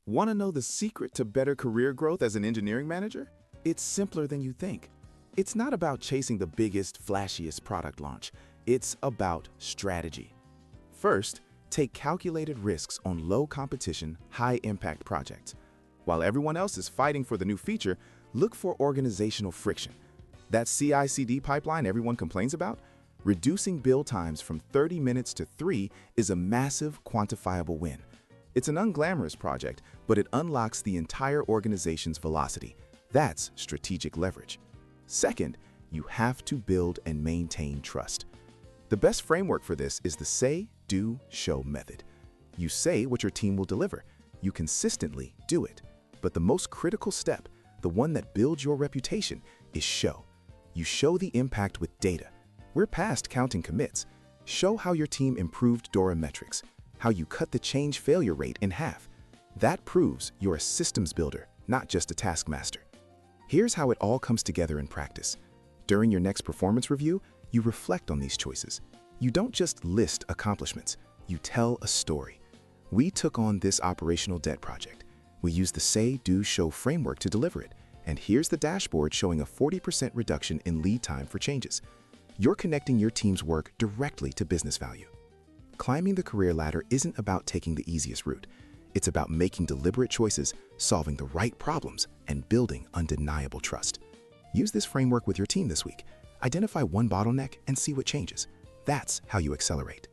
Want to know the secret to better career growth as an engineering manager? It's simpler than you think. It's not about chasing the biggest, flashiest product launch. It's about strategy. First, take calculated risks on low competition, high impact projects. While everyone else is fighting for the new feature, look for organizational friction. That CI/CD pipeline everyone complains about? Reducing build times from 30 minutes to 3 is a massive, quantifiable win. It's an unglamorous project, but it unlocks the entire organization's velocity. That's strategic leverage. Second, you have to build and maintain trust. The best framework for this is the say, do, show method. You say what your team will deliver. You consistently do it. But the most critical step, the one that builds your reputation, is show. You show the impact with data. We're past counting commits. Show how your team improved DORA metrics, how you cut the change failure rate in half. That proves you're a systems builder, not just a taskmaster. Here's how it all comes together in practice. During your next performance review, you reflect on these choices. You don't just list accomplishments, you tell a story. We took on this operational debt project. We used the say, do, show framework to deliver it. And here's the dashboard showing a 40% reduction in lead time for changes. You're connecting your team's work directly to business value. Climbing the career ladder isn't about taking the easiest route. It's about making deliberate choices, solving the right problems, and building undeniable trust. Use this framework with your team this week. Identify one bottleneck and see what changes. That's how you accelerate.